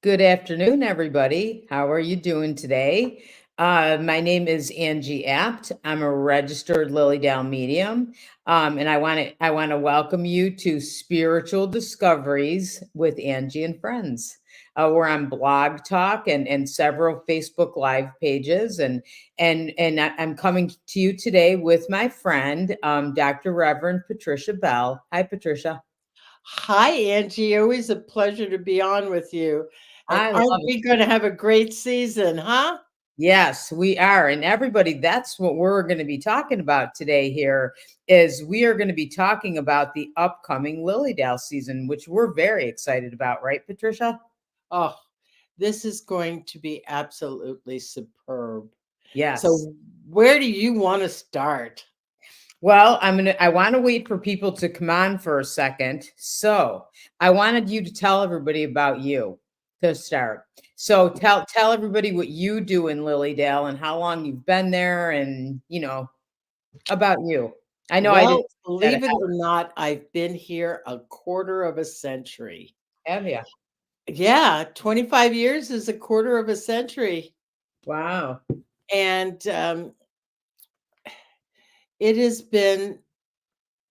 Good afternoon, everybody. How are you doing today? My name is Angie Apt. I'm a registered Lily Dale medium, and I want to welcome you to Spiritual Discoveries with Angie and Friends. We're on Blog Talk and several Facebook Live pages, and I'm coming to you today with my friend, Dr. Reverend Patricia Bell. Hi, Patricia. Hi, Angie. Always a pleasure to be on with you. And I aren't love it. we going to have a great season, huh? Yes, we are. And everybody, that's what we're going to be talking about today here is we are going to be talking about the upcoming Lilydale season, which we're very excited about, right, Patricia? Oh, this is going to be absolutely superb. Yes. So, where do you want to start? Well, I want to wait for people to come on for a second. So I wanted you to tell everybody about you to start. So tell everybody what you do in Lilydale and how long you've been there and about you. I know I didn't Well, that believe it or not, I've been here a quarter of a century. have you. Yeah, 25 years is a quarter of a century. Wow. And it has been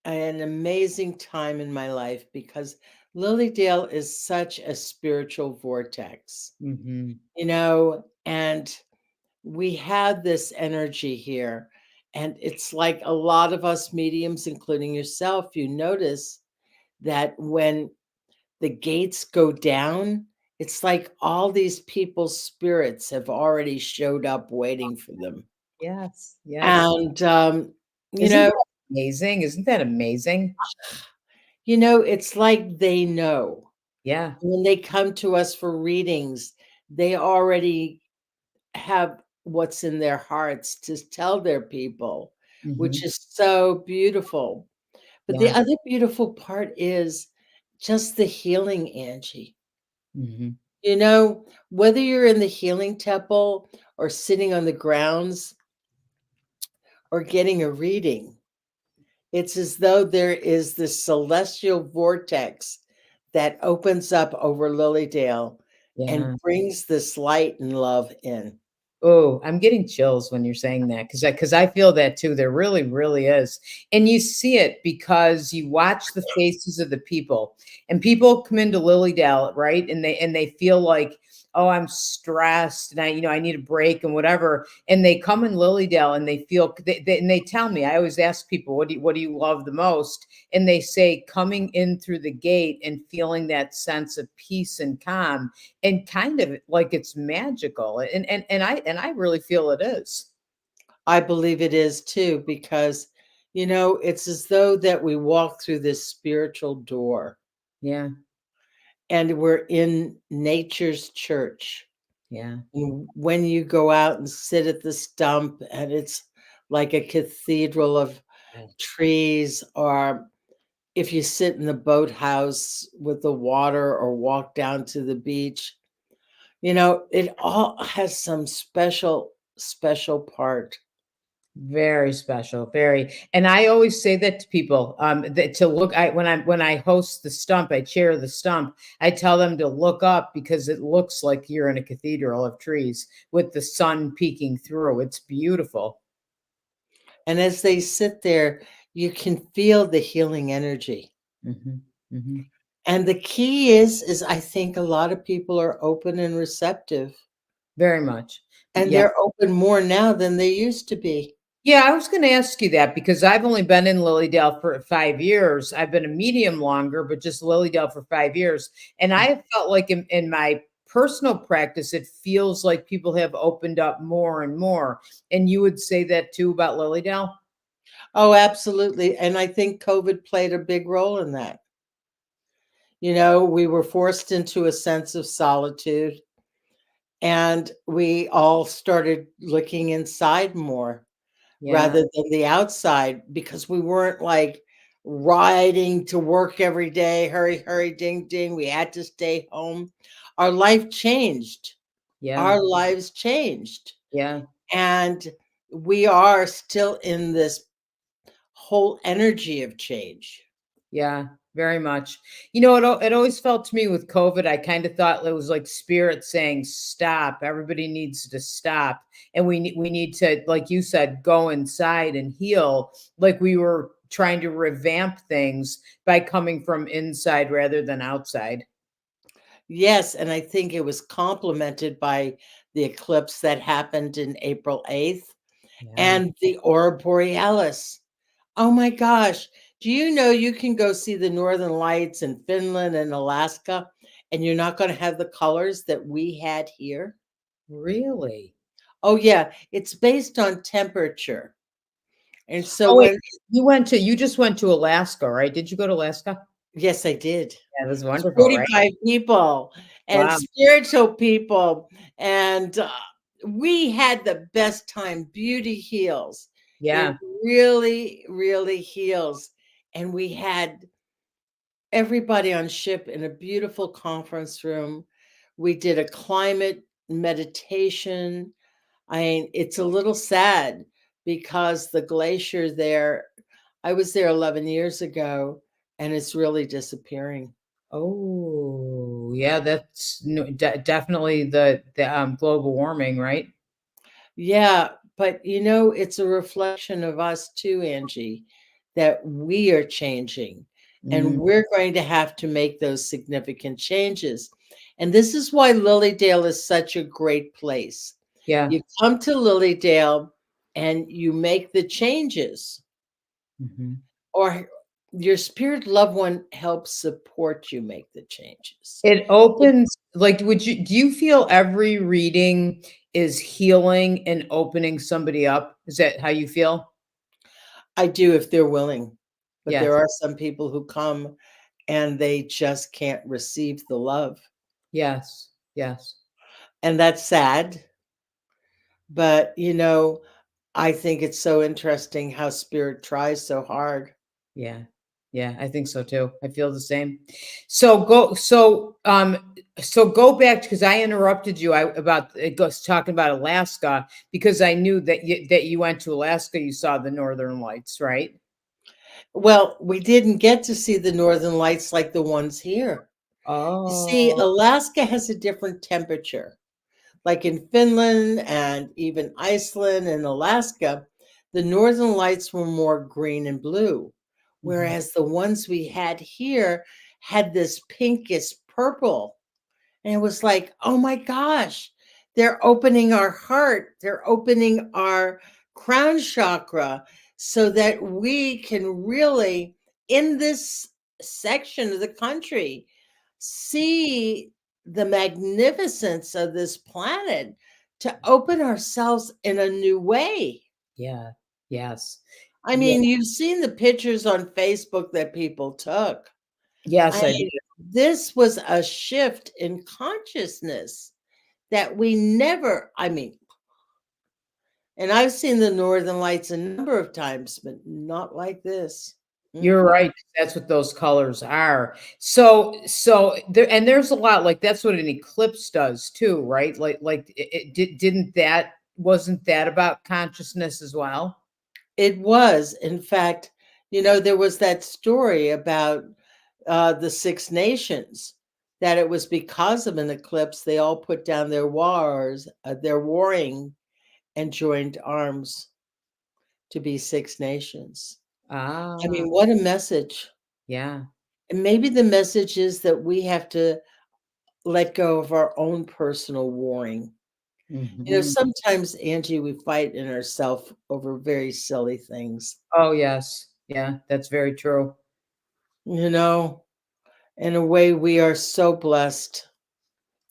an amazing time in my life because Lilydale is such a spiritual vortex, Mhm. and we have this energy here. And it's like a lot of us mediums, including yourself, you notice that when the gates go down, it's like all these people's spirits have already showed up waiting for them. Yes, yes. And, you Isn't know, that amazing? Isn't that amazing? it's like they know. Yeah. When they come to us for readings, they already have what's in their hearts to tell their people, which Mhm. is so beautiful. But the Yeah. other beautiful part is just the healing, Angie. Mhm. Whether you're in the healing temple or sitting on the grounds or getting a reading, it's as though there is this celestial vortex that opens up over Lilydale and Yeah. brings this light and love in. Oh, I'm getting chills when you're saying that because I feel that too. There really, really is. And you see it because you watch the faces of the people. And people come into Lilydale, right? And they feel like, oh, I'm stressed and I need a break and whatever. And they come in Lilydale and they feel and they tell me, I always ask people, what do you love the most? And they say coming in through the gate and feeling that sense of peace and calm and kind of like it's magical and I really feel it is. I believe it is too, because, it's as though that we walk through this spiritual door Yeah, and we're in nature's church. yeah, And when you go out and sit at the stump and it's like a cathedral of yes, trees, or if you sit in the boathouse with the water or walk down to the beach, it all has some special, special part. very special, very. And I always say that to people, that to look. When I host the stump, I chair the stump. I tell them to look up because it looks like you're in a cathedral of trees with the sun peeking through. It's beautiful. And as they sit there, you can feel the healing energy. Hmm. Hmm. And the key is I think a lot of people are open and receptive, Very much. and Yeah. they're open more now than they used to be. Yeah, I was going to ask you that because I've only been in Lilydale for 5 years. I've been a medium longer, but just Lilydale for 5 years. And I have felt like in my personal practice, it feels like people have opened up more and more. And you would say that too about Lilydale? Oh, absolutely. And I think COVID played a big role in that. We were forced into a sense of solitude, and we all started looking inside more Yeah. rather than the outside, because we weren't like riding to work every day, hurry, hurry, ding, ding. We had to stay home. Our life changed. Yeah. Our lives changed. Yeah. And we are still in this whole energy of change. Yeah. very much. You know, it always felt to me with COVID, I kind of thought it was like spirit saying, "Stop! Everybody needs to stop, and we need to, like you said, go inside and heal." Like we were trying to revamp things by coming from inside rather than outside. Yes, and I think it was complemented by the eclipse that happened in April 8th Yeah. and the aurora borealis. Oh my gosh. Do you know you can go see the northern lights in Finland and Alaska, and you're not gonna have the colors that we had here? Really? Oh, yeah, it's based on temperature, and so Oh wait, when you just went to Alaska, right? Did you go to Alaska? yes, I did. Yeah, it was It's wonderful, right? 45 people and Wow. spiritual people, and, we had the best time. Beauty heals. It Yeah. really, really heals, and we had everybody on ship in a beautiful conference room. We did a climate meditation. I mean, it's a little sad because the glacier there, I was there 11 years ago, and it's really disappearing. Oh, yeah, that's definitely the global warming, right? Yeah, but it's a reflection of us too, Angie, that we are changing and Mm, we're going to have to make those significant changes. And this is why Lilydale is such a great place. yeah. You come to Lilydale and you make the changes, Mhm. or your spirit loved one helps support you make the changes. It opens like, do you feel every reading is healing and opening somebody up? Is that how you feel? I do if they're willing, but there Yes. are some people who come and they just can't receive the love. Yes. Yes. And that's sad, but, I think it's so interesting how spirit tries so hard. Yeah. Yeah, I think so too. I feel the same. So go back because I interrupted you about it goes talking about Alaska because I knew that you went to Alaska, you saw the northern lights, right? Well, we didn't get to see the northern lights like the ones here. You see, Oh. Alaska has a different temperature. Like in Finland and even Iceland and Alaska, the northern lights were more green and blue, Mhm. whereas the ones we had here had this pinkish purple. And it was like, oh my gosh, they're opening our heart, they're opening our crown chakra so that we can really, in this section of the country, see the magnificence of this planet to open ourselves in a new way. Yeah. Yes. I Yeah. mean, you've seen the pictures on Facebook that people took. Yes, I I mean, this was a shift in consciousness that we never, I mean, and I've seen the northern lights a number of times, but not like this. You're Mm-mm. right, that's what those colors are. So there's a lot like that's what an eclipse does too, right? Like it didn't that wasn't that about consciousness as well? It was, in fact, there was that story about the Six Nations, that it was because of an eclipse they all put down their wars, their warring, and joined arms to be Six Nations. I Ah, mean, what a message. yeah. And maybe the message is that we have to let go of our own personal warring. Mhm. Sometimes, Angie, we fight in ourselves over very silly things, Oh, yes. Yeah, that's very true. you know? In a way, we are so blessed,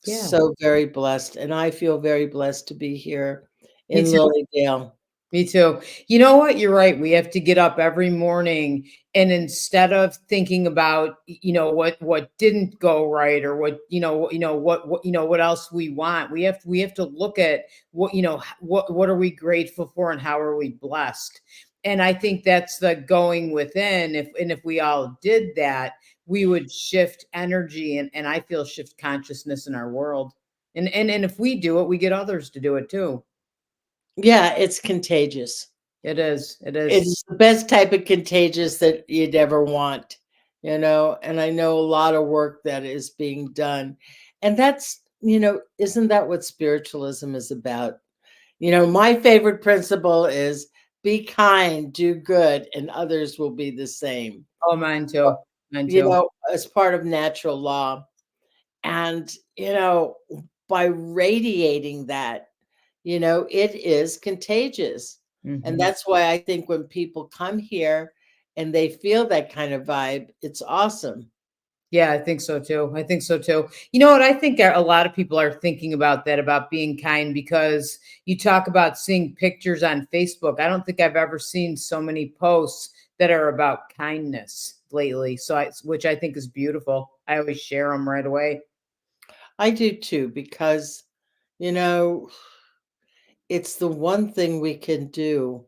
Yeah, so very blessed. And I feel very blessed to be here me in too. Lilydale. Me too. You know what? You're right. We have to get up every morning and instead of thinking about, what didn't go right or what else we want, we have to look at what are we grateful for and how are we blessed. And I think that's the going within. If we all did that, we would shift energy and I feel shift consciousness in our world. And if we do it, we get others to do it too. Yeah, it's contagious. It is. It is. It's the best type of contagious that you'd ever want. and I know a lot of work that is being done. And that's, isn't that what spiritualism is about? My favorite principle is be kind, do good, and others will be the same. Oh, mine too. Mine too. As part of natural law. And, by radiating that, it is contagious. And Mhm. that's why I think when people come here and they feel that kind of vibe, it's awesome. Yeah, I think so too. I think so too. You know what? I think a lot of people are thinking about that, about being kind, because you talk about seeing pictures on Facebook. I don't think I've ever seen so many posts that are about kindness lately. Which I think is beautiful. I always share them right away. I do too, because, you know, it's the one thing we can do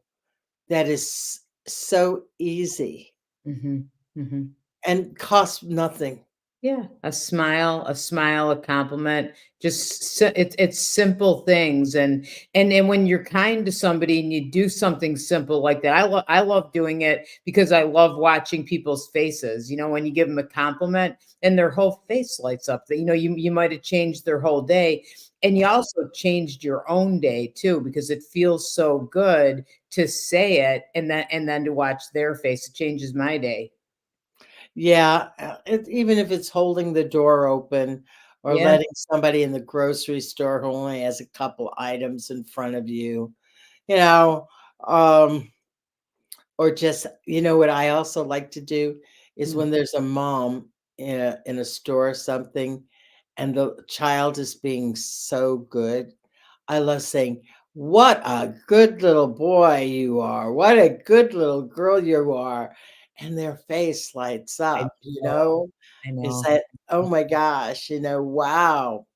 that is so easy Hmm. Hmm. and costs nothing. Yeah, a smile, a compliment. It's simple things, and when you're kind to somebody and you do something simple like that, I love doing it because I love watching people's faces. When you give them a compliment and their whole face lights up. That you might have changed their whole day, and you also changed your own day too, because it feels so good to say it, and then to watch their face. It changes my day. Yeah, even if it's holding the door open or Yeah. letting somebody in the grocery store who only has a couple items in front of you, you know, um, or just, what I also like to do is Mm. when there's a mom in a store or something, and the child is being so good. I love saying, "What a good little boy you are. What a good little girl you are." And their face lights I up, know, I It's know. that, "Oh my gosh, wow,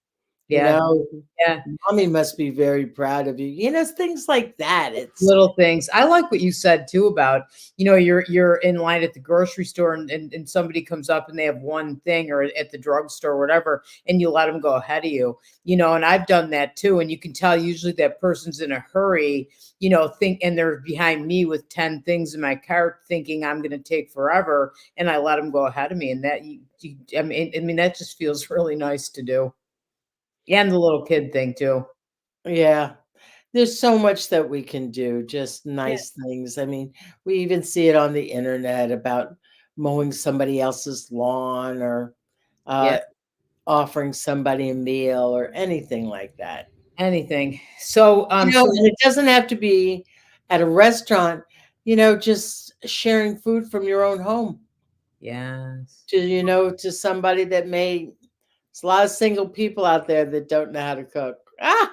you Yeah, know, yeah, mommy must be very proud of you." Things like that. It's little things. I like what you said too about, you're in line at the grocery store, and somebody comes up and they have one thing, or at the drugstore or whatever, and you let them go ahead of you. And I've done that too, and you can tell usually that person's in a hurry, and they're behind me with 10 things in my cart thinking I'm going to take forever, and I let them go ahead of me, and I mean that just feels really nice to do. And the little kid thing too. yeah. There's so much that we can do, just Yeah. nice things. I mean, we even see it on the internet about mowing somebody else's lawn or Yeah. uh, offering somebody a meal or anything like that. Anything. So And it doesn't have to be at a restaurant, just sharing food from your own home yes. to somebody that may, there's a lot of single people out there that don't know how to cook. Yeah,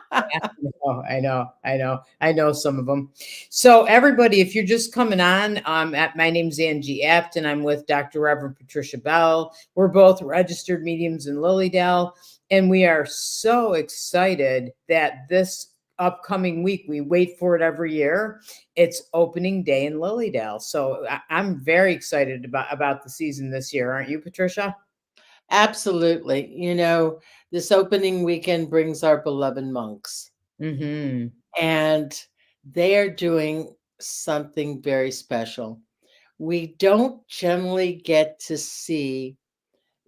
I know some of them. So everybody, if you're just coming on, my name's Angie Apt, and I'm with Dr. Reverend Patricia Bell. We're both registered mediums in Lilydale, and we are so excited that this upcoming week, we wait for it every year. It's opening day in Lilydale. So I'm very excited about the season this year, aren't you, Patricia? Absolutely. This opening weekend brings our beloved monks, Mm-hmm. and they are doing something very special. We don't generally get to see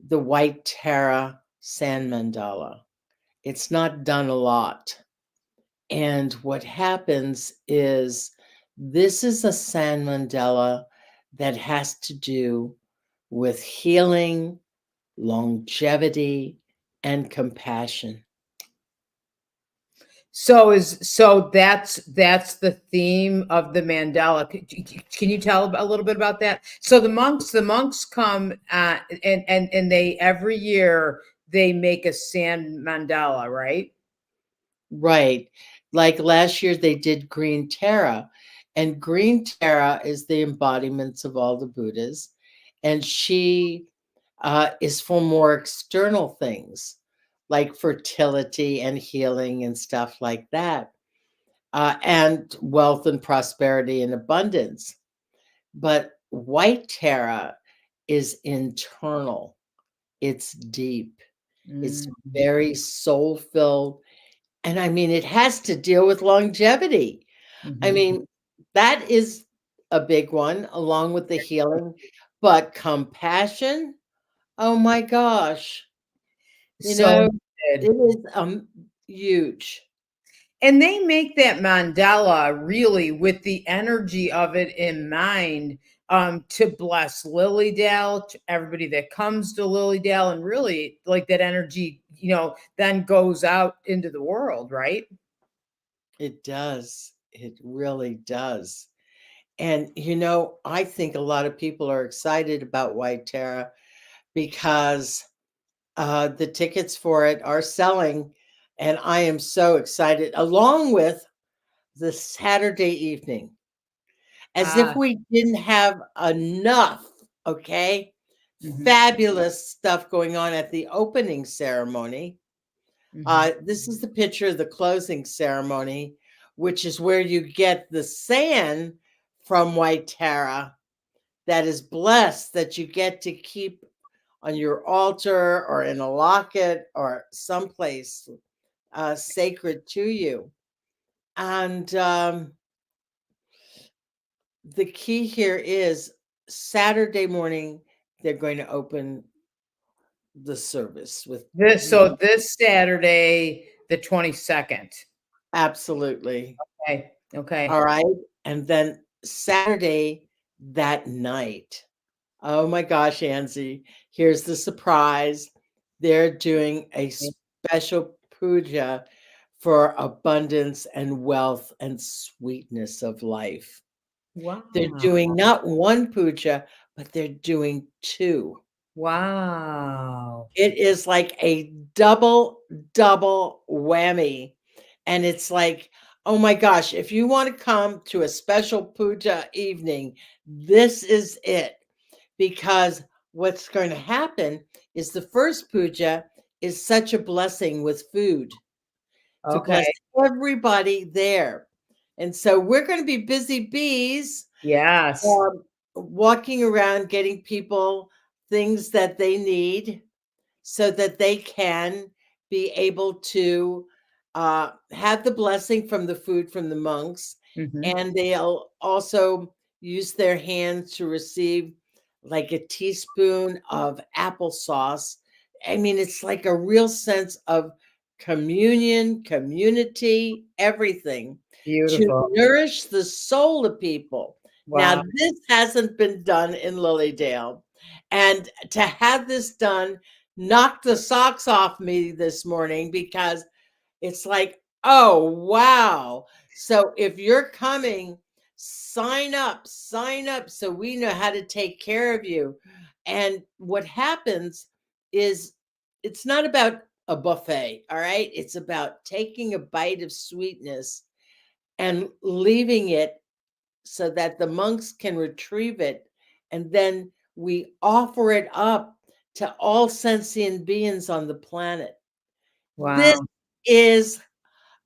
the white Tara sand mandala. It's not done a lot. And what happens is this is a sand mandala that has to do with healing, longevity, and compassion. So the theme of the mandala. Can you tell a little bit about that? So the monks come, and they every year they make a sand mandala, right? Right. Like last year, they did Green Tara, and Green Tara is the embodiments of all the Buddhas, and she is for more external things like fertility and healing and stuff like that, and wealth and prosperity and abundance. But White Tara is internal, it's deep, it's Mm-hmm. very soul filled. And I mean, it has to deal with longevity. I Mm-hmm. mean, that is a big one, along with the healing. but compassion, oh my gosh, you So know, it good. is, huge. And they make that mandala really with the energy of it in mind, to bless Lilydale, to everybody that comes to Lilydale, and really like that energy, then goes out into the world, right? It does. It really does. And, I think a lot of people are excited about White Terra because the tickets for it are selling. And I am so excited, along with the Saturday evening, as if Ah, we didn't have enough, okay? mhm, Fabulous stuff going on at the opening ceremony. mhm. This is the picture of the closing ceremony, which is where you get the sand from White Tara that is blessed, that you get to keep on your altar or in a locket or someplace sacred to you. And the key here is Saturday morning, they're going to open the service with This Saturday, the 22nd. absolutely. Okay. Okay. All right. And then Saturday that night. Oh my gosh, Angie, here's the surprise. They're doing a special puja for abundance and wealth and sweetness of life. They're Wow. doing not one puja, but they're doing two. Wow. It is like a double whammy. And it's like, oh my gosh, if you want to come to a special puja evening, this is it. Because what's going to happen is the first puja is such a blessing with food to bless Okay. everybody there. And so we're going to be busy bees, Yes. um, walking around getting people things that they need so that they can be able to have the blessing from the food from the monks. Mhm. And they'll also use their hands to receive like a teaspoon of applesauce. I mean, it's like a real sense of communion, community, everything to Beautiful. nourish the soul of people. Now, Wow. this hasn't been done in Lilydale. And to have this done knocked the socks off me this morning because it's like, oh, wow. So if you're coming, sign up so we know how to take care of you. And what happens is it's not about a buffet, all right? It's about taking a bite of sweetness and leaving it so that the monks can retrieve it. And then we offer it up to all sentient beings on the planet. This Wow. is,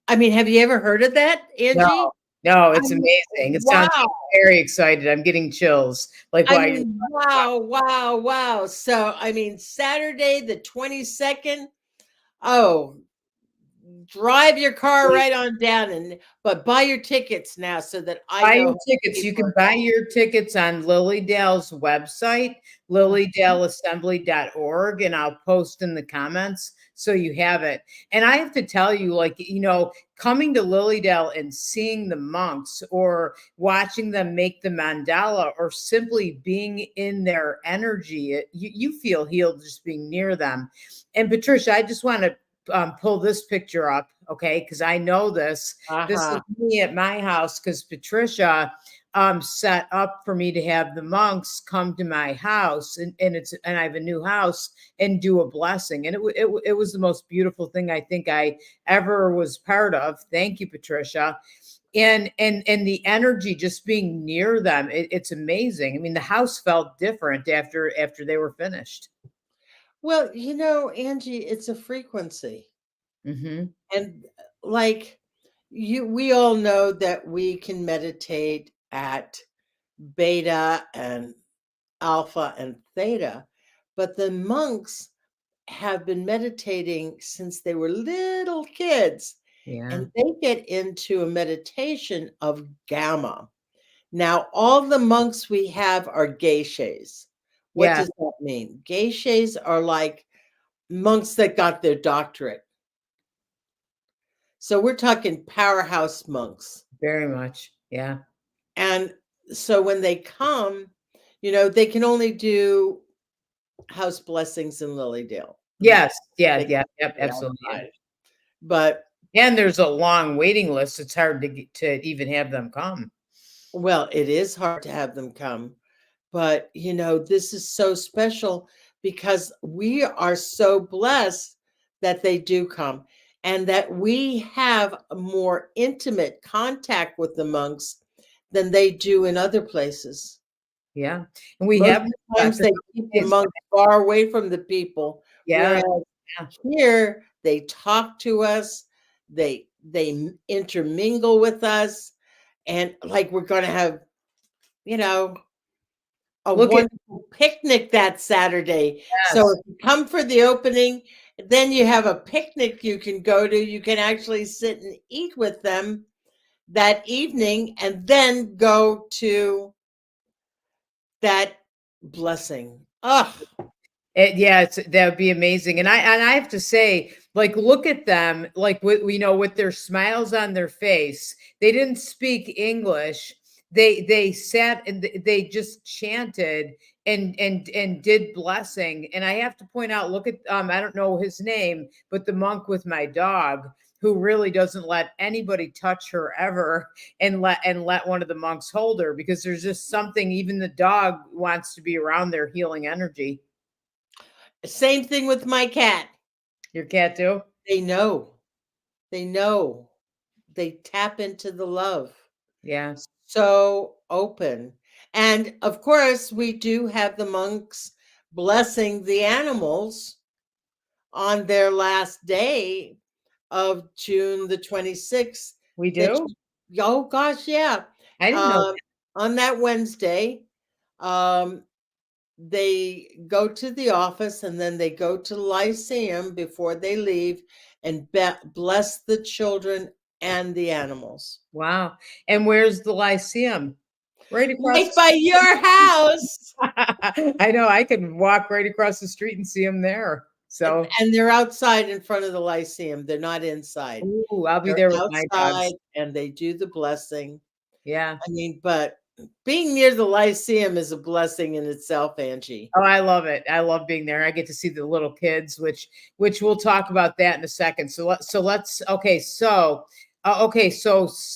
I mean, have you ever heard of that, No, Angie? no, I it's mean, amazing. It sounds wow. very excited. I'm getting chills, like, I while you're mean, wow, wow, wow. So, I mean, Saturday, the 22nd, oh, drive your car right on down but buy your tickets now so that I buy know your how to tickets. pay You for can it. buy your tickets on Lilydale's website, lilydaleassembly.org, and I'll post in the comments so you have it. And I have to tell you, like, coming to Lilydale and seeing the monks or watching them make the mandala or simply being in their energy, you feel healed just being near them. And Patricia, I just want to pull this picture up, okay? Because I know this. This is Uh-huh. me at my house because Patricia set up for me to have the monks come to my house, and I have a new house and do a blessing, and it was the most beautiful thing I think I ever was part of. Thank you, Patricia. And the energy just being near them, it's amazing. I mean, the house felt different after they were finished. Well, Angie, it's a frequency. Hmm. And like we all know that we can meditate at beta and alpha and theta, but the monks have been meditating since they were little kids, Yeah. and they get into a meditation of gamma. Now, all the monks we have are geishas. What Yeah, does that mean? Geishas are like monks that got their doctorate. So we're talking powerhouse monks. very much. Yeah. And so when they come, they can only do house blessings in Lilydale. Yes. Yeah, They yeah, can't yep, do it absolutely. Yeah. outside. But And there's a long waiting list. It's hard to even have them come. well, it is hard to have them come. But this is so special because we are so blessed that they do come and that we have a more intimate contact with the monks than they do in other places. Yeah. And we Most have of the times they keep the days. monks far away from the people, Yeah, whereas yeah. here they talk to us, they intermingle with us, and like we're going to have, you know, a Look at wonderful picnic that Saturday. So yes. if you come for the opening, then you have a picnic you can go to. You can actually sit and eat with them that evening and then go to that blessing. Oh, Yeah, that would be amazing. And I have to say, like, look at them, like with with their smiles on their face. They didn't speak English. They sat and they just chanted and did blessing. And I have to point out, look at I don't know his name, but the monk with my dog who really doesn't let anybody touch her ever and let one of the monks hold her because there's just something, even the dog wants to be around their healing energy. same thing with my cat. Your cat too? They know. They know. They tap into the love. Yeah, So open. And of course, we do have the monks blessing the animals on their last day of June the 26th. we That do? oh gosh, yeah. I didn't know Um, on that Wednesday, um, they go to the office and then they go to the Lyceum before they leave and bless the children and the animals. wow. And where's the Lyceum? Right across Right by your house. I know, I can walk right across the street and see them there. So, And they're outside in front of the Lyceum. They're not inside. ooh, I'll be They're there with my outside dogs. and they do the blessing. Yeah. I mean, but being near the Lyceum is a blessing in itself, Angie. Oh, I love it. I love being there. I get to see the little kids, which we'll talk about that in a second. So let's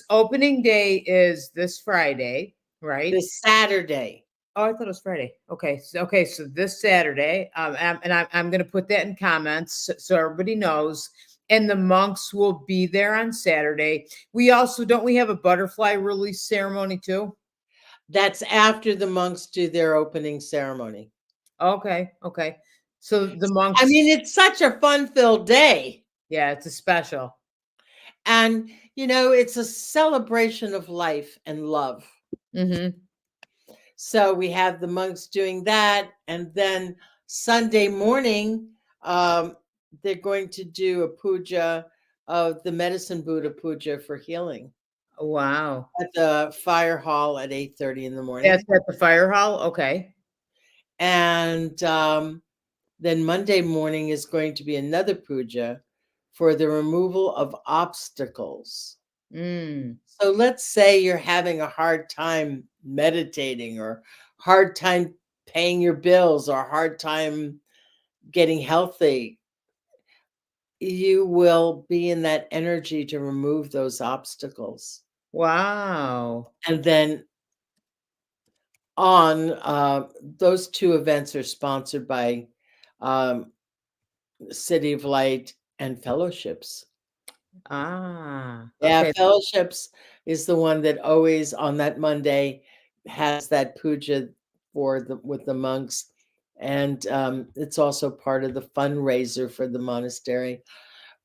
opening day is this Friday, right? This Saturday. Oh, I thought it was Friday. Okay, so this Saturday, and I'm going to put that in comments so everybody knows. And the monks will be there on Saturday. We also don't we have a butterfly release ceremony too? That's after the monks do their opening ceremony. Okay. So the I monks, mean, it's such a fun-filled day. yeah, it's a special. And, it's a celebration of life and love. Mm-hmm. So we have the monks doing that. And then Sunday morning, um, they're going to do a puja of the medicine Buddha puja for healing Wow. at the fire hall at 8:30 in the That's morning. at the fire hall. Okay. And then Monday morning is going to be another puja for the removal of obstacles. Mm. So let's say you're having a hard time meditating or hard time paying your bills or hard time getting healthy. You will be in that energy to remove those obstacles. Wow. And then on those two events are sponsored by um, City of Light and Fellowships. Ah. Yeah, Okay. Fellowships is the one that always on that Monday has that puja for the with the monks, and it's also part of the fundraiser for the monastery.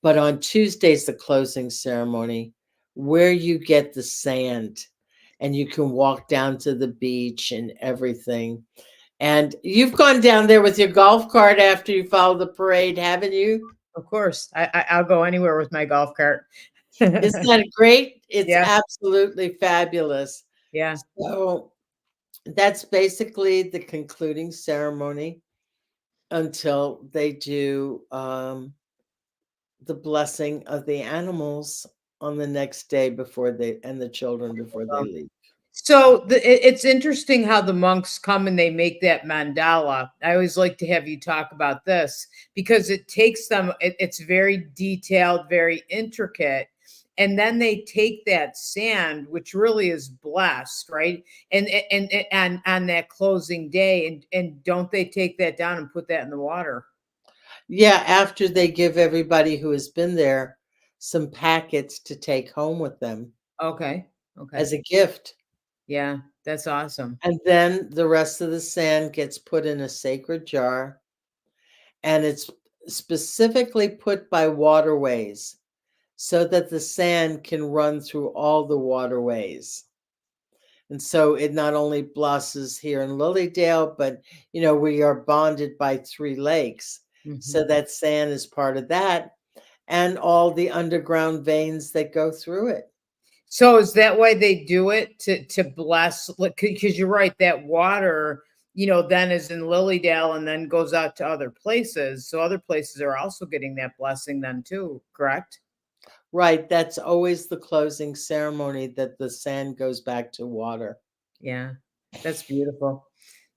But on Tuesday's the closing ceremony, where you get the sand, and you can walk down to the beach and everything. And you've gone down there with your golf cart after you followed the parade, haven't you? Of course. I'll go anywhere with my golf cart. Isn't that great? It's Yeah. absolutely fabulous. Yeah. So, That's basically the concluding ceremony until they do the blessing of the animals on the next day before they and the children before they leave. So it's interesting how the monks come and they make that mandala. I always like to have you talk about this because it takes them, it's very detailed, very intricate. And then they take that sand, which really is blessed, right? And on that closing day, and don't they take that down and put that in the water? Yeah, after they give everybody who has been there some packets to take home with them Okay. Okay. as a gift. Yeah, that's awesome. And then the rest of the sand gets put in a sacred jar, and it's specifically put by waterways so that the sand can run through all the waterways. And so it not only blossoms here in Lilydale, but we are bonded by 3 lakes. Mhm. So that sand is part of that and all the underground veins that go through it. So is that why they do it to bless? Because you're right, that water, then is in Lilydale and then goes out to other places. So other places are also getting that blessing then too, correct? Right, that's always the closing ceremony that the sand goes back to water. Yeah, that's beautiful.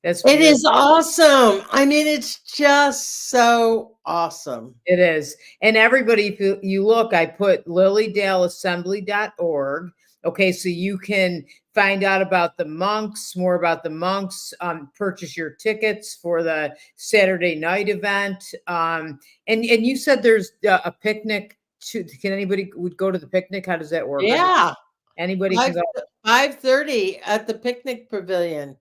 That's It beautiful. is awesome. I mean, it's just so awesome. It is. And everybody, if you look, I put lilydaleassembly.org. Okay, so you can find out about the monks, more about the monks, purchase your tickets for the Saturday night event. And you said there's a picnic. Can anybody would go to the picnic? How does that work? Yeah, Anybody can 5 go. 5:30 at the picnic pavilion.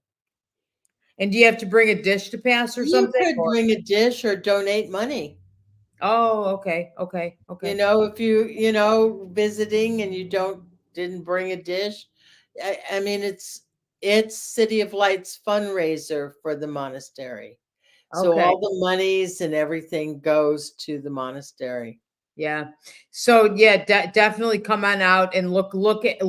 And do you have to bring a dish to pass or You something? could Or bring a dish or donate money. oh, okay, okay, okay, If visiting and you didn't bring a dish. I mean, it's City of Lights fundraiser for the monastery. So okay. all the monies and everything goes to the monastery. Yeah. So yeah, definitely come on out and look at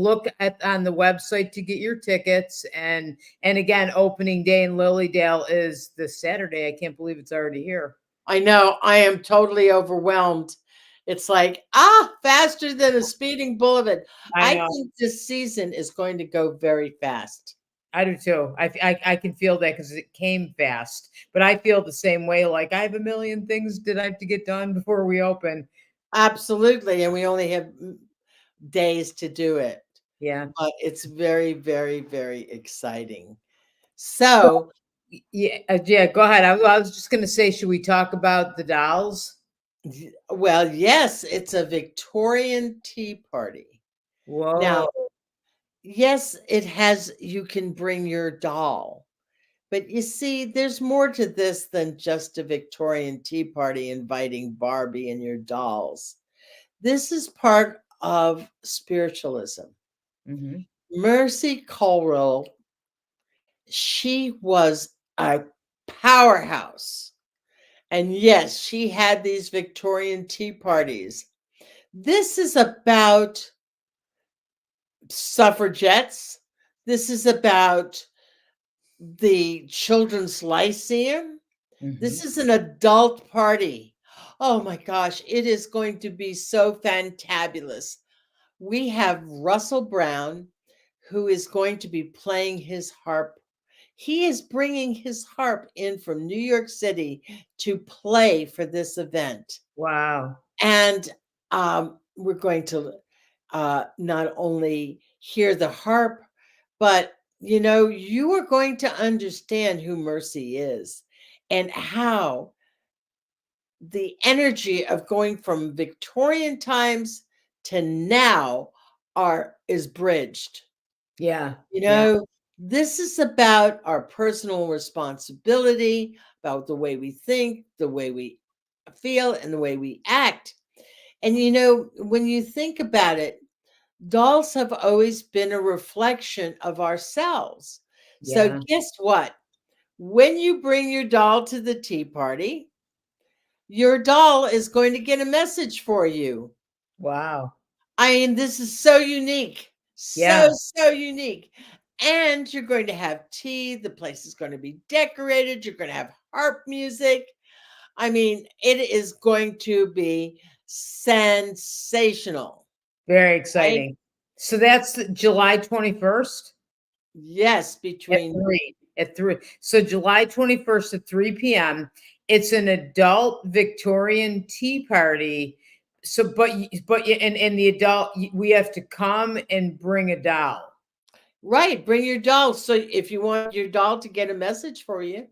on the website to get your tickets. And again, opening day in Lilydale is this Saturday. I can't believe it's already here. I know, I am totally overwhelmed. It's like, faster than a speeding bullet. I I know. think this season is going to go very fast. I do too. I can feel that because it came fast. But I feel the same way. Like I have a million things that I have to get done before we open. Absolutely, and we only have days to do it. Yeah. But it's very, very, very exciting. So So, yeah, yeah. Go ahead. I was just gonna say, should we talk about the dolls? well, yes, it's a Victorian tea party. Whoa. Now, yes, you can bring your doll, but you see, there's more to this than just a Victorian tea party inviting Barbie and your dolls. This is part of spiritualism. Hmm. Mercy Colwell, she was a powerhouse. And yes, she had these Victorian tea parties. This is about suffragettes. This is about the Children's Lyceum. Hmm. This is an adult party. Oh my gosh, it is going to be so fantabulous. We have Russell Brown, who is going to be playing his harp. He is bringing his harp in from New York City to play for this event. Wow. And we're going to not only hear the harp, but you are going to understand who Mercy is and how the energy of going from Victorian times to now are is bridged. Yeah. You Yeah. know, this is about our personal responsibility, about the way we think, the way we feel, and the way we act. And when you think about it, dolls have always been a reflection of ourselves. So, Yeah. guess what? When you bring your doll to the tea party, your doll is going to get a message for you. Wow. I mean, this is so unique. So, Yeah. so unique. and you're going to have tea. The place is going to be decorated. You're going to have harp music. I mean, it is going to be sensational, Very right? exciting. So that's July 21st Yes, at between 3. At 3. So July 21st at 3 p.m. It's an adult Victorian tea party. So, and the adult, we have to come and bring a doll. right, bring your doll. So if you want your doll to get a message for you, and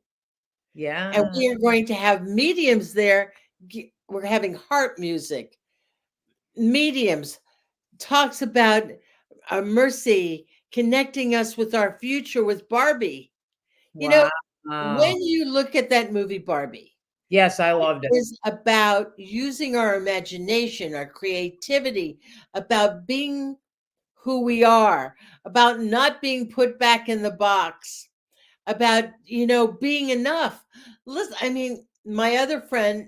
Yeah. we are going to have mediums there. We're having harp music. Mediums talks about mercy connecting us with our future with Barbie. You know, Wow. when you look at that movie Barbie, Yes, I it loved it. is about using our imagination, our creativity, about being who we are, about not being put back in the box, about, being enough. Listen, I mean, my other friend,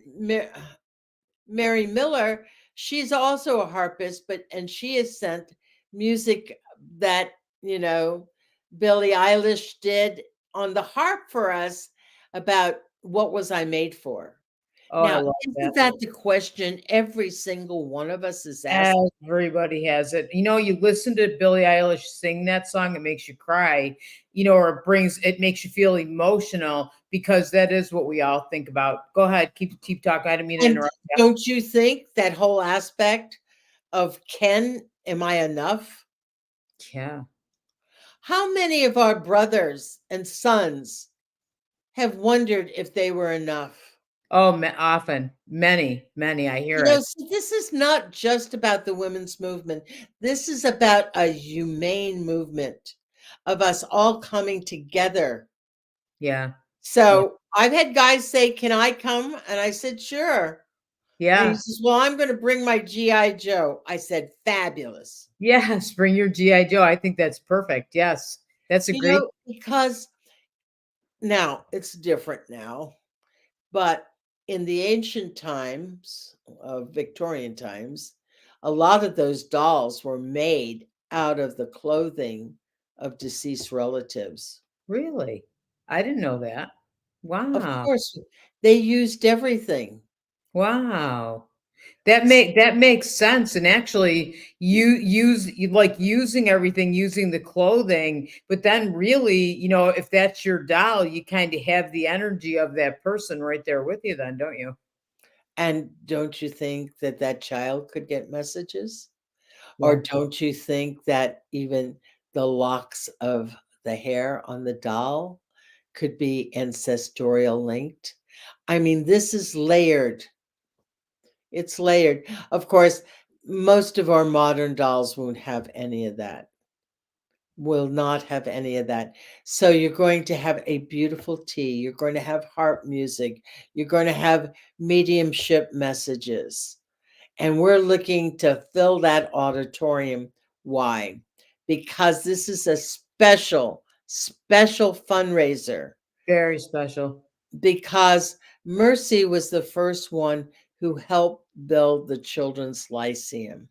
Mary Miller, she's also a harpist, and she has sent music that, you know, Billie Eilish did on the harp for us about what was I made for. Oh, I Now, love that. isn't that the question every single one of us is asked? Everybody has it. You listen to Billie Eilish sing that song, it makes you cry, or it makes you feel emotional because that is what we all think about. Go ahead, keep talking. I didn't mean to And interrupt you. don't you think that whole aspect of am I enough? Yeah. How many of our brothers and sons have wondered if they were enough? Oh, often, many. I hear it. So this is not just about the women's movement. This is about a humane movement of us all coming together. Yeah, yeah, So I've had guys say, "Can I come?" And I said, "Sure." And he yeah. says, "Well, I'm going to bring my GI Joe." I said, "Fabulous." Yes, bring your GI Joe. I think that's perfect. Yes, that's a great. Because now it's different now, but in the ancient times, Victorian times, a lot of those dolls were made out of the clothing of deceased relatives. Really, I didn't know that. Of Wow, course, they used everything. wow. That makes sense, and actually, you like using everything, using the clothing, but then really, if that's your doll, you kind of have the energy of that person right there with you, then, don't you? And don't you think that that child could get messages? Or Yeah. don't you think that even the locks of the hair on the doll could be ancestorial linked? I mean, this is layered. It's layered. Of course, most of our modern dolls won't have any of that, will not have any of that. So you're going to have a beautiful tea. You're going to have harp music. You're going to have mediumship messages. And we're looking to fill that auditorium. Why? Because this is a special fundraiser. Very special. Because Mercy was the first one who helped build the Children's Lyceum.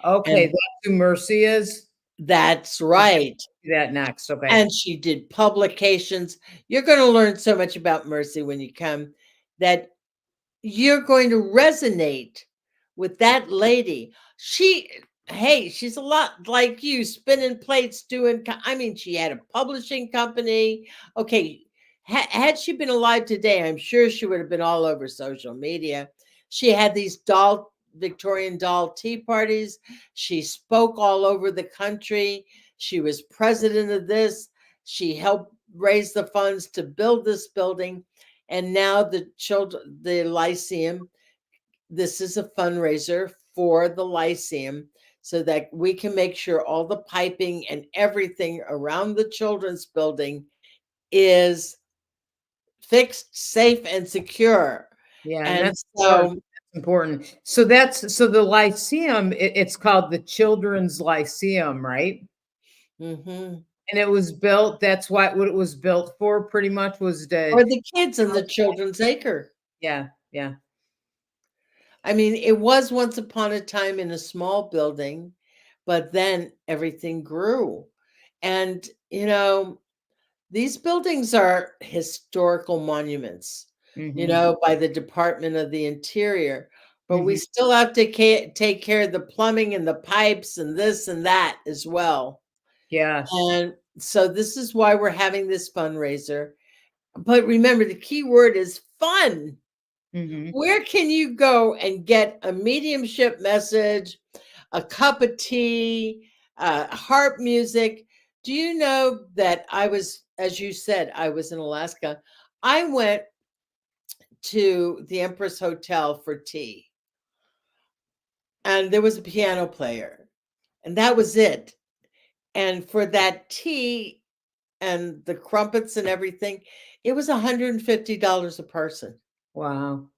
Okay, And that's who Mercy is. that's Okay, right. do that next. Okay. And she did publications. You're going to learn so much about Mercy when you come that you're going to resonate with that lady. She's a lot like you, spinning plates, I mean, she had a publishing company. Okay, had she been alive today, I'm sure she would have been all over social media. She had these Victorian doll tea parties. She spoke all over the country. She was president of this. She helped raise the funds to build this building. And now the Lyceum, this is a fundraiser for the Lyceum so that we can make sure all the piping and everything around the children's building is fixed, safe, and secure. Yeah, and And that's important. so, That's important. So the Lyceum, it's called the Children's Lyceum, right? mhm. And it was built, that's what it was built for pretty much was to. Or the kids in the children's acre. Yeah, yeah. I mean, it was once upon a time in a small building, but then everything grew. And, these buildings are historical monuments, Mhm. by the Department of the Interior, but we Mhm. still have to take care of the plumbing and the pipes and this and that as well. Yes. And so this is why we're having this fundraiser. But remember, the key word is fun. Mhm. Where can you go and get a mediumship message, a cup of tea, harp music? Do you know that as you said, I was in Alaska. I went to the Empress Hotel for tea, and there was a piano player, and that was it. And for that tea and the crumpets and everything, it was $150 a person. Wow.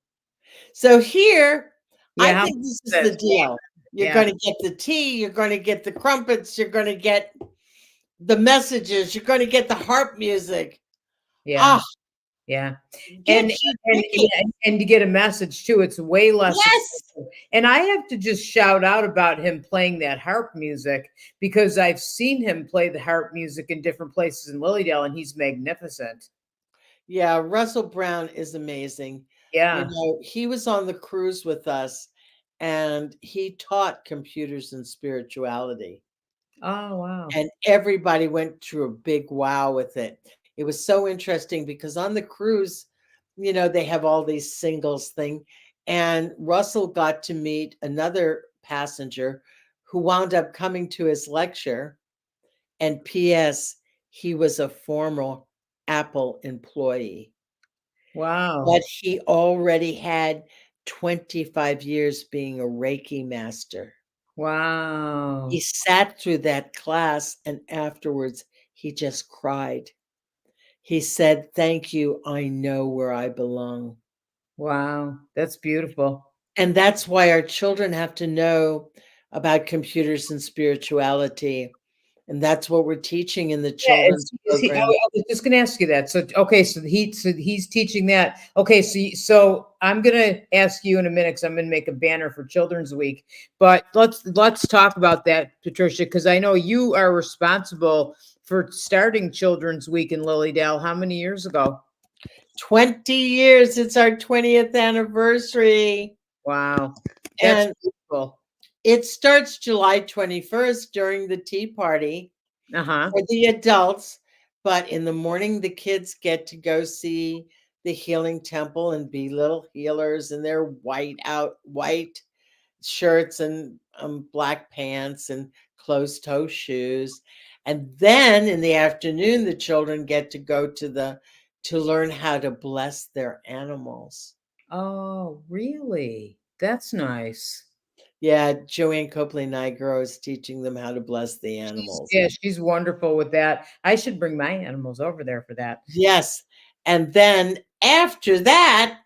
So here, Yeah, I how much think this is is that the steak? deal. You're Yeah. gonna get the tea, you're gonna get the crumpets, you're gonna get the messages, you're gonna get the harp music. Yeah. Ah, Yeah. get And your ticket. yeah, and to get a message too, it's way less Yes. expensive. And I have to just shout out about him playing that harp music because I've seen him play the harp music in different places in Lilydale, and he's magnificent. Yeah, Russell Brown is amazing. Yeah. He was on the cruise with us, and he taught computers and spirituality. Oh, wow. And everybody went through a big wow with it. It was so interesting because on the cruise, they have all these singles thing, and Russell got to meet another passenger who wound up coming to his lecture, and PS, he was a former Apple employee, Wow. but he already had 25 years being a Reiki master. He Wow. sat through that class, and afterwards, he just cried. He said, "Thank you, I know where I belong." Wow. That's beautiful. And that's why our children have to know about computers and spirituality, and that's what we're teaching in the Yeah, children's is he program. I was just gonna ask you that. So, okay, so he's teaching that. Okay, so I'm gonna ask you in a minute because I'm gonna make a banner for Children's Week. But let's talk about that, Patricia, because I know you are responsible for starting Children's Week in Lilydale. How many years ago? 20 years, it's our 20th anniversary, Wow, that's and beautiful. it starts July 21st during the tea party Uh-huh. for the adults, but in the morning, the kids get to go see the healing temple and be little healers in their white shirts and black pants and closed toe shoes. And then in the afternoon, the children get to go to learn how to bless their animals. Oh, really? That's nice. Yeah, Joanne Copley Nigro is teaching them how to bless the She's animals. yeah, she's wonderful with that. I should bring my animals over there for that. Yes. And then after that,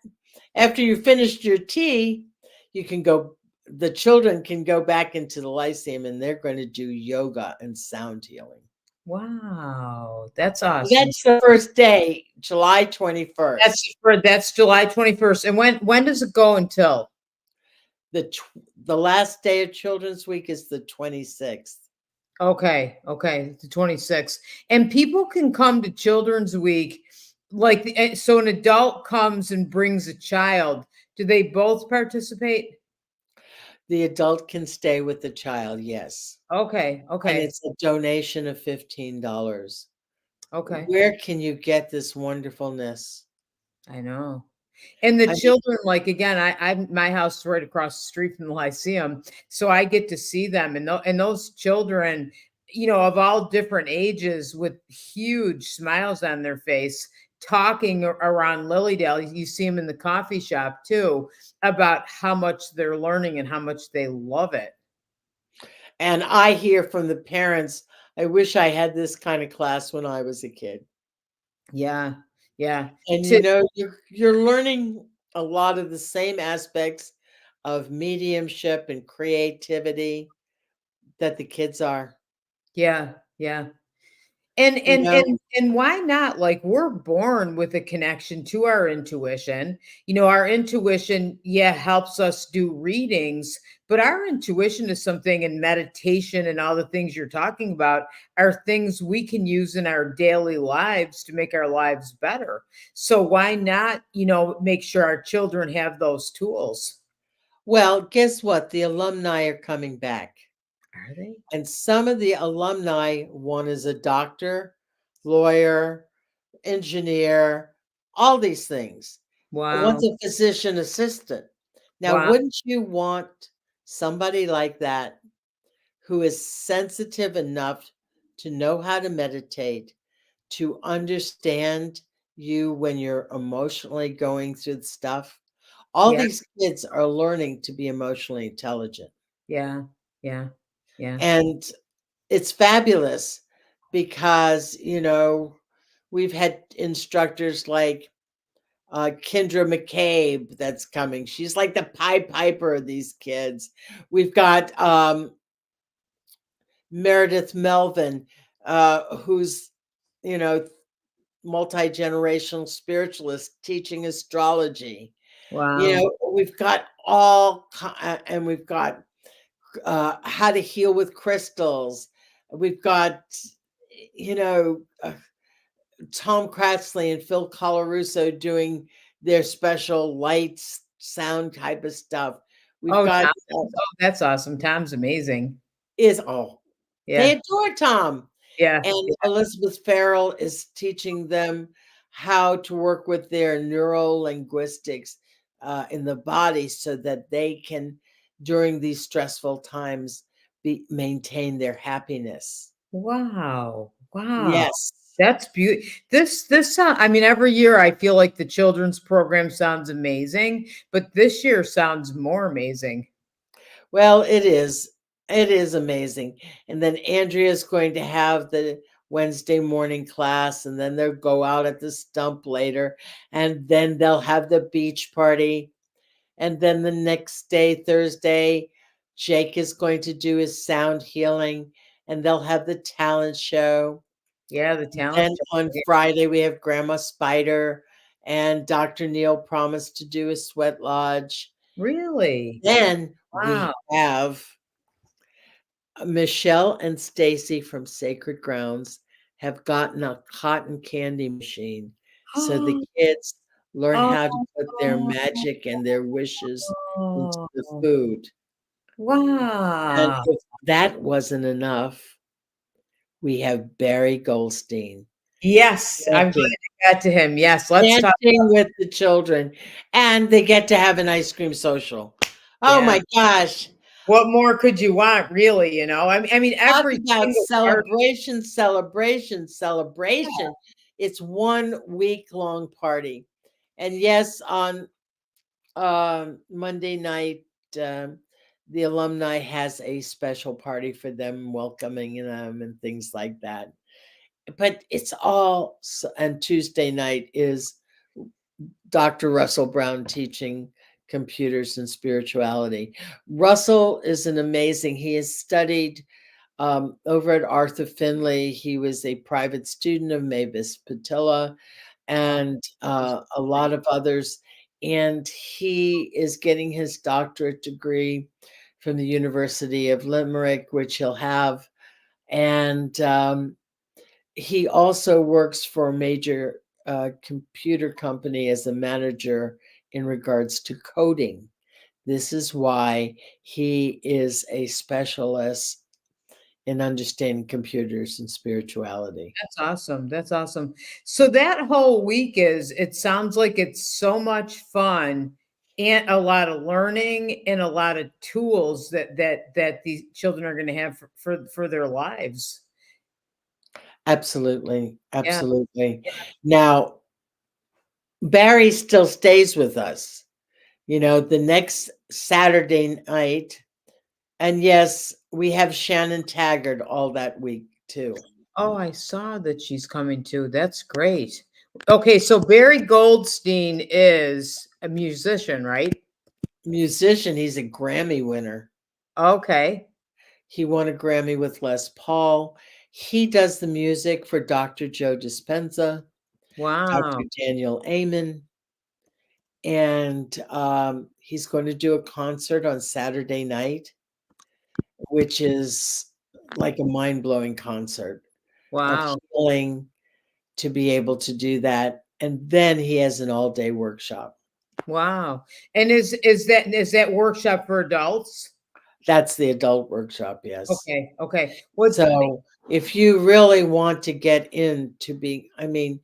after you finished your tea, you can go the children can go back into the Lyceum and they're going to do yoga and sound healing. Wow, that's So awesome. that's the first day, July 21st. That's July 21st. And when does it go until? The last day of Children's Week is the 26th. Okay, okay, the 26th. And people can come to Children's Week like so an adult comes and brings a child. Do they both participate? The adult can stay with the child, yes. Okay, And okay, it's a donation of $15. okay. Where can you get this wonderfulness? I know. And the I mean, children, like again, my house is right across the street from the Lyceum, so I get to see them, and those children, of all different ages, with huge smiles on their face, talking around Lilydale. You see them in the coffee shop too, about how much they're learning and how much they love it. and I hear from the parents, I wish I had this kind of class when I was a kid. Yeah, yeah. And To you're learning a lot of the same aspects of mediumship and creativity that the kids are. yeah, yeah. And you and know? and and why not? Like, we're born with a connection to our intuition. Our intuition, yeah, helps us do readings, but our intuition is something, in meditation and all the things you're talking about are things we can use in our daily lives to make our lives better. So why not, make sure our children have those tools? Well, guess what? The alumni are coming back. Are they? And some of the alumni, one is a doctor, lawyer, engineer, all these things. One's Wow. a physician assistant. Now, Wow. wouldn't you want somebody like that who is sensitive enough to know how to meditate, to understand you when you're emotionally going through stuff? All Yeah. these kids are learning to be emotionally intelligent. Yeah. Yeah. Yeah. And it's fabulous because, we've had instructors like Kendra McCabe that's coming. She's like the Pied Piper of these kids. We've got Meredith Melvin, who's, you know, multi-generational spiritualist teaching astrology. Wow. We've got and we've got how to heal with crystals. We've got, you know, uh, Tom Kratzley and Phil Colarusso doing their special lights, sound type of stuff. We've Oh, got Tom. Oh, that's awesome. Tom's amazing. is oh, they Yeah. adore Tom. Yeah. And Yeah. Elizabeth Farrell is teaching them how to work with their neuro linguistics in the body so that they can, during these stressful times, maintain their happiness. Wow. Wow. Yes. That's beautiful. This I mean, every year I feel like the children's program sounds amazing, but this year sounds more amazing. Well, it is. It is amazing. And then Andrea's going to have the Wednesday morning class, and then they'll go out at the stump later, and then they'll have the beach party. And then the next day, Thursday, Jake is going to do his sound healing, and they'll have the talent show. Yeah, the talent Then show. on Yeah. Friday, we have Grandma Spider, and Dr. Neil promised to do a sweat lodge. Really? Then we Wow. have Michelle and Stacy from Sacred Grounds have gotten a cotton candy machine, so the kids learn how to put their magic and their wishes into the Oh. food. And Wow. if that wasn't enough, we have Barry Goldstein Yes, I'm glad dancing you got to him. Yes, let's talk. dancing with the children, and they get to have an ice cream social. Oh Yeah. my gosh. What more could you want, really, I mean, Talk every about single part. celebration, celebration, celebration. It's 1 week long party. And yes, on Monday night, um, the alumni has a special party for them, welcoming them and things like that. But it's and Tuesday night is Dr. Russell Brown teaching computers and spirituality. Russell is an amazing, he has studied over at Arthur Finley. He was a private student of Mavis Patilla Oh, and a lot of others. And he is getting his doctorate degree from the University of Limerick, which he'll have. And he also works for a major computer company as a manager in regards to coding. This is why he is a specialist in understanding computers and spirituality. that's awesome, that's awesome. So that whole week it sounds like it's so much fun and a lot of learning and a lot of tools that these children are gonna have for their lives. Absolutely, Yeah, absolutely. Now, Barry still stays with us, the next Saturday night. And yes, we have Shannon Taggart all that week too. oh, I saw that she's coming too. That's great. Okay, so Barry Goldstein is a musician, right? Musician, he's a Grammy winner. Okay. He won a Grammy with Les Paul. He does the music for Dr. Joe Dispenza, Dr. Wow. Daniel Amen, and he's going to do a concert on Saturday night, which is like a mind-blowing concert of Wow. healing to be able to do that. And then he has an all-day workshop. Wow. And is that workshop for adults? That's the adult workshop, yes. Okay. Okay. What's So if you really want to get into being, I mean,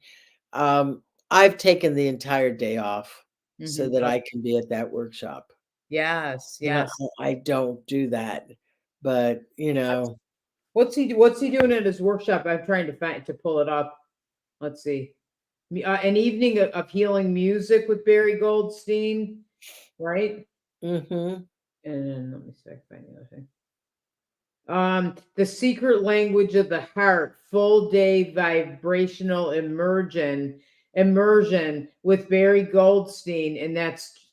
um, I've taken the entire day off so Mhm. that Oh, I can be at that workshop. yes, Now, yes. I don't do that, but What's he doing at his workshop? I'm trying to pull it up. Let's see. An evening of healing music with Barry Goldstein, right? mhm, And let me see if I can find the other thing. The secret language of the heart, full day vibrational immersion with Barry Goldstein, and that's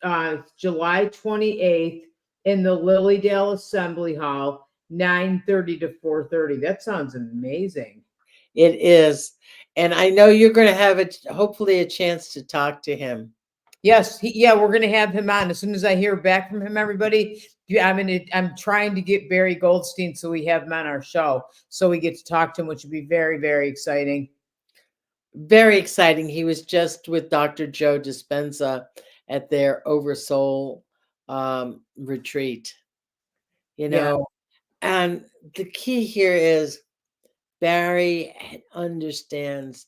July 28th in the Lilydale Assembly Hall, 9:30 to 4:30. That sounds amazing. it is. And I know you're going to have hopefully a chance to talk to him. Yes, yeah, we're gonna have him on as soon as I hear back from him. Everybody, yeah, I'm trying to get Barry Goldstein so we have him on our show, so we get to talk to him, which would be very, very exciting. Very exciting. He was just with Dr. Joe Dispenza at their Oversoul retreat, you Yeah, know. And the key here is Barry understands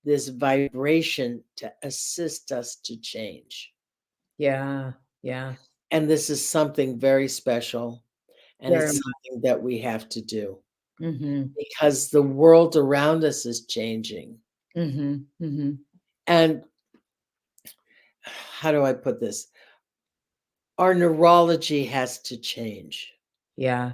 this vibration to assist us to change. yeah, yeah, And this is something very special. And very it's much. something that we have to do Mm-hmm. because the world around us is changing. Mm-hmm. Mm-hmm. And how do I put this? Our neurology has to change Yeah,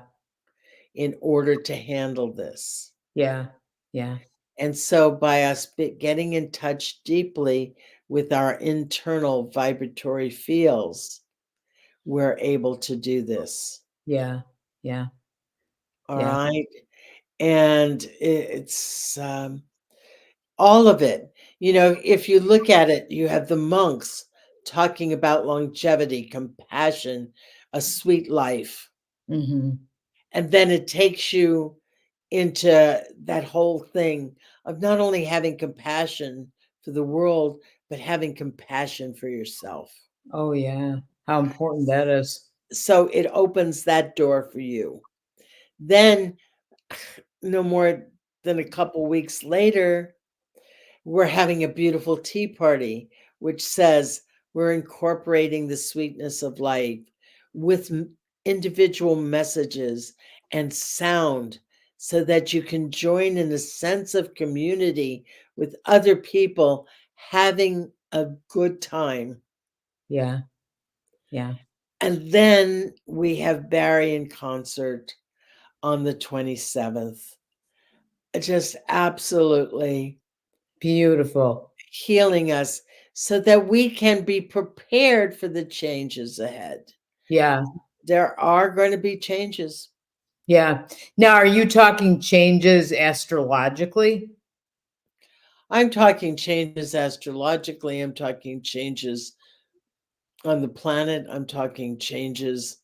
in order to handle this. yeah, yeah, And so, by us getting in touch deeply with our internal vibratory fields, we're able to do this. yeah, yeah, All yeah. right. And it's all of it. If you look at it, you have the monks talking about longevity, compassion, a sweet life. Mm-hmm. And then it takes you into that whole thing of not only having compassion for the world, but having compassion for yourself. Oh yeah, how important that is. So it opens that door for you. Then, no more than a couple weeks later, we're having a beautiful tea party, which says we're incorporating the sweetness of life with individual messages and sound so that you can join in a sense of community with other people having a good time. Yeah, yeah, And then we have Barry in concert on the 27th. Just absolutely beautiful. healing us so that we can be prepared for the changes ahead. Yeah, There are going to be changes. yeah. Now, are you talking changes astrologically? I'm talking changes astrologically. I'm talking changes on the planet. I'm talking changes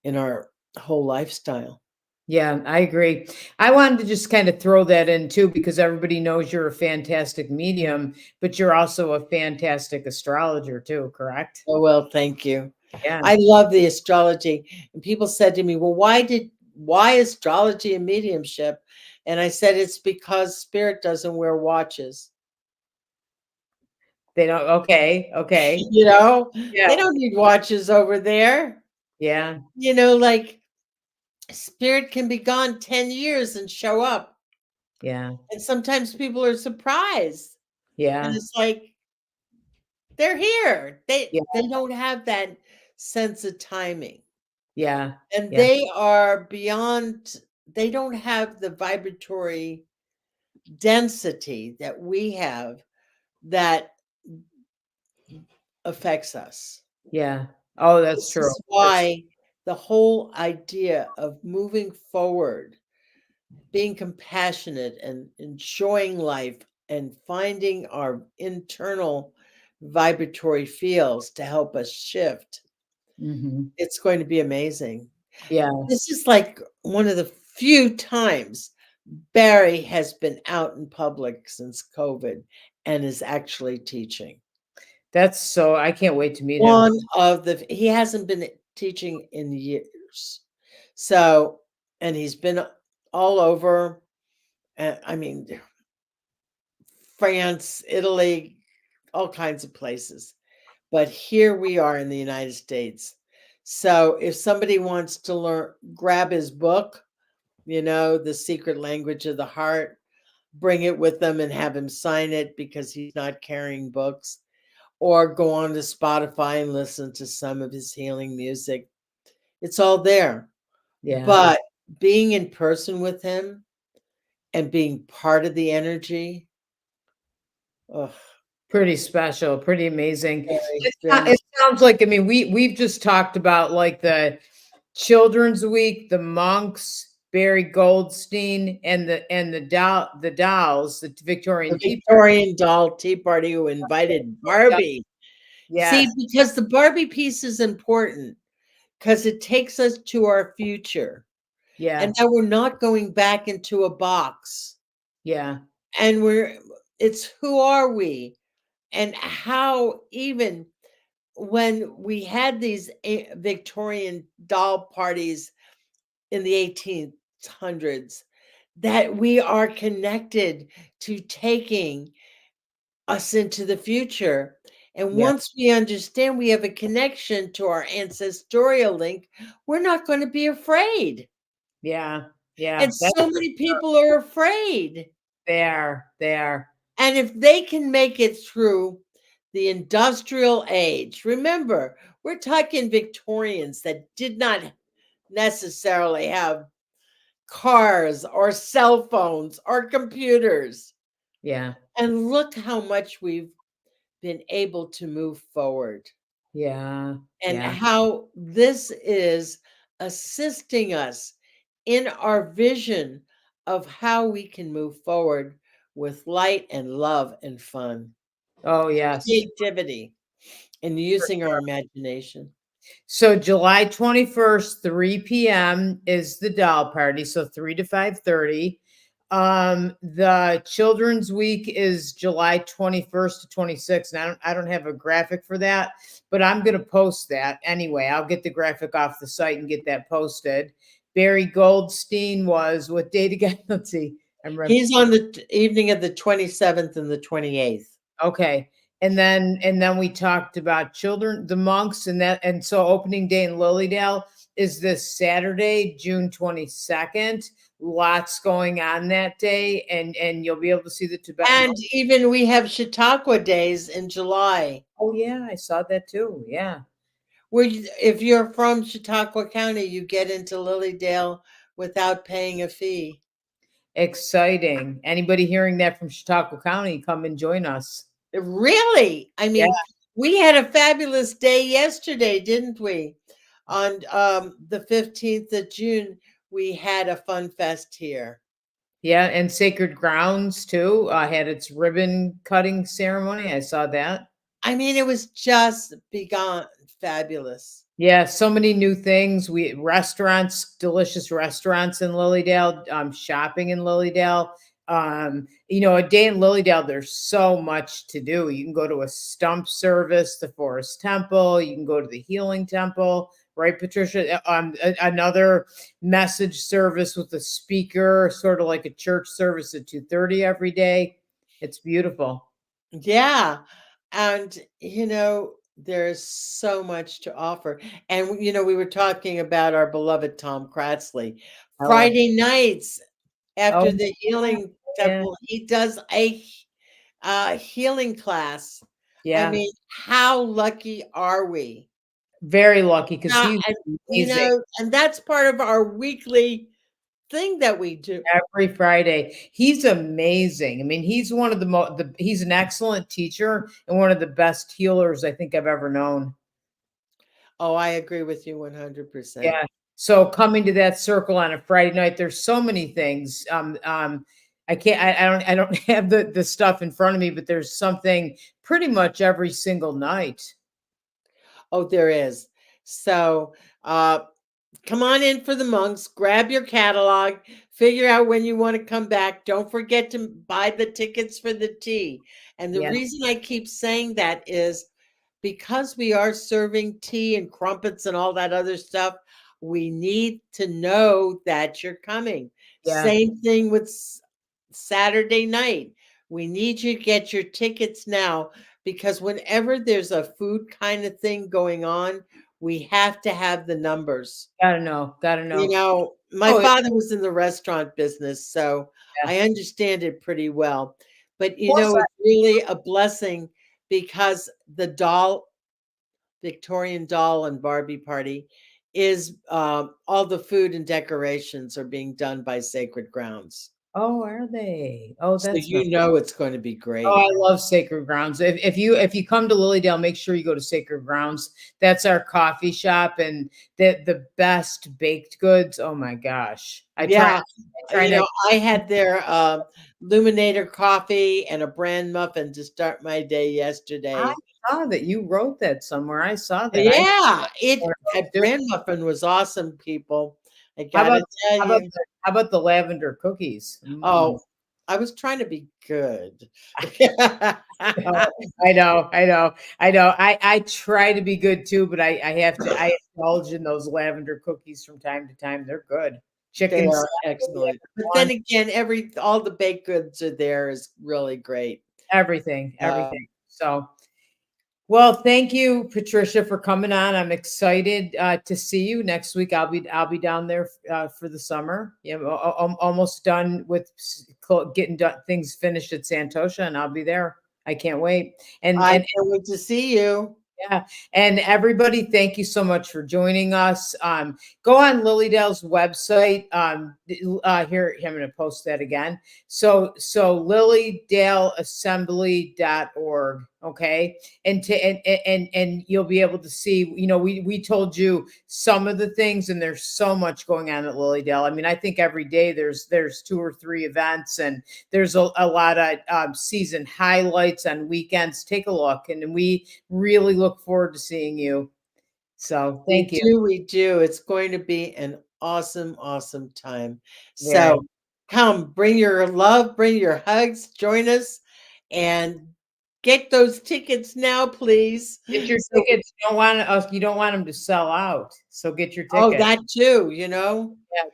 in our whole lifestyle. Yeah, I agree. I wanted to just kind of throw that in too, because everybody knows you're a fantastic medium, but you're also a fantastic astrologer too, correct? Oh, well, thank you. Yeah, I love the astrology. And people said to me, well, why astrology and mediumship? And I said, it's because spirit doesn't wear watches. they don't. Okay, okay. You know, Yeah, they don't need watches over there. yeah, Like spirit can be gone 10 years and show up. yeah, And sometimes people are surprised. And yeah, it's like they're here. They yeah, they don't have that sense of timing. yeah, And yeah, they are beyond, they don't have the vibratory density that we have that affects us. yeah. Oh, that's This true. is That's why the whole idea of moving forward, being compassionate and enjoying life and finding our internal vibratory fields to help us shift, Mhm. it's going to be amazing. Yeah, This is like one of the few times Barry has been out in public since COVID and is actually teaching. that's so I can't wait to meet him. One of the he hasn't been teaching in years. So, and he's been all over, I mean, France, Italy, all kinds of places. But here we are in the United States. So, if somebody wants to learn, grab his book, The Secret Language of the Heart, bring it with them and have him sign it because he's not carrying books, or go on to Spotify and listen to some of his healing music. It's all there. Yeah. But being in person with him and being part of the energy, ugh, Pretty special, pretty amazing. very, It very it sounds like I mean, we've just talked about, like, the Children's Week, the monks, Barry Goldstein, and the dolls, the the Victorian Tea Victorian doll tea party who invited Party. Barbie. Yes. See, because the Barbie piece is important because it takes us to our future and Yeah, that we're not going back into a box. yeah, And it's who are we? And how, even when we had these Victorian doll parties in the 1800s, that we are connected to taking us into the future. And yeah, once we understand we have a connection to our ancestral link, we're not going to be afraid. yeah, And yeah. That's so many people are afraid. there. And if they can make it through the industrial age, remember, we're talking Victorians that did not necessarily have cars or cell phones or computers. Yeah, And look how much we've been able to move forward yeah, and yeah. how this is assisting us in our vision of how we can move forward with light and love and fun, Oh, yes. creativity, and using our imagination. So July 21st, 3 p.m. is the doll party. So 3 to 5:30. The Children's Week is July 21st to 26th. And I don't have a graphic for that, but I'm gonna post that anyway. I'll get the graphic off the site and get that posted. Barry Goldstein was what date again? Let's see. I'm He's on the evening of the 27th and the 28th. Okay. And then we talked about children, the monks, and so opening day in Lilydale is this Saturday, June 22nd. Lots going on that day, and you'll be able to see the Tibetan And monks. even we have Chautauqua days in July, Oh yeah, I saw that too. Yeah. where if you're from Chautauqua County, you get into Lilydale without paying a fee. Exciting. Anybody hearing that from Chautauqua County, come and join us. Really? I Yeah. mean, we had a fabulous day yesterday, didn't we? On the 15th of June, we had a fun fest here. Yeah, and Sacred Grounds too, had its ribbon cutting ceremony. I saw that. I mean, it was just beyond fabulous. Yeah, so many new things. We restaurants, delicious restaurants in Lilydale, shopping in Lilydale. A day in Lilydale, there's so much to do. You can go to a stump service, the Forest Temple, you can go to the Healing Temple, right, Patricia? Another message service with a speaker, sort of like a church service at 2:30 every day. It's beautiful. Yeah. And, there's so much to offer. And, we were talking about our beloved Tom Kratzley. Oh, Friday nights oh, after the healing yeah, temple, he does a healing class. I yeah. mean, how lucky are we? Very lucky because Now, he's and, amazing. and that's part of our weekly thing that we do. Every Friday. He's amazing. I mean, he's one of he's an excellent teacher and one of the best healers I think I've ever known. Oh, I agree with you 100%. Yeah. So coming to that circle on a Friday night, there's so many things. I can't. I don't have the stuff in front of me, but there's something pretty much every single night. Oh, there is. So, uh, come on in for the monks, grab your catalog, figure out when you want to come back. Don't forget to buy the tickets for the tea. And the Yeah, reason I keep saying that is because we are serving tea and crumpets and all that other stuff, we need to know that you're coming. yeah. Same thing with Saturday night. We need you to get your tickets now because whenever there's a food kind of thing going on, we have to have the numbers. Gotta know. Gotta You know. know, my Oh, father was in the restaurant business, so yeah. I understand it pretty well. But Plus, it's really a blessing because the doll, Victorian doll and Barbie party is all the food and decorations are being done by Sacred Grounds. oh, are they? Oh, So that's nice. it's going to be Oh, great. I love Sacred Grounds. If you come to Lilydale, make sure you go to Sacred Grounds. That's our coffee shop and the best baked goods. Oh my gosh. Yeah, I try not I had their, Luminator coffee and a bran muffin to start my day I yesterday. saw that you wrote that somewhere. I saw that. I Yeah, one it of a those too. bran muffin was awesome, people. I How about gotta tell you. how about the lavender cookies? Mm. Oh, I was trying to be good. No, I know, I know, I know. I try to be good too, but I have to I indulge in those lavender cookies from time to time. They're good. They Chicken are salad, excellent. But one, then again, every all the baked goods are there is really great. everything, Uh, everything. So, well, thank you, Patricia, for coming on. I'm excited to see you next week. I'll be down there for the summer. Almost done with getting things finished at Santosha, and I'll be there. I can't wait. And I and can't wait to see you. Yeah. And everybody, thank you so much for joining us. Go on Lilydale's website. Here, I'm going to post that again. So lilydaleassembly.org. Okay. And you'll be able to see, we told you some of the things, and there's so much going on at Lilydale. I mean, I think every day there's two or three events, and there's a lot of season highlights on weekends. Take a look, and we really look forward to seeing you. So thank you. We do. It's going to be an awesome, awesome time. Yeah. So come, bring your love, bring your hugs, join us, and get those tickets now, please. Get your So, tickets. You don't want them to sell out. So get your oh, ticket. that too. Yeah,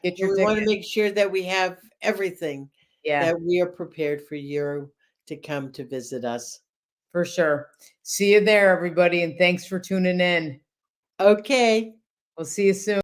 get And your we want to ticket. make sure that we have everything Yeah, that we are prepared for you to come to visit us. for sure. See you there, everybody, and thanks for tuning in. Okay. We'll see you soon.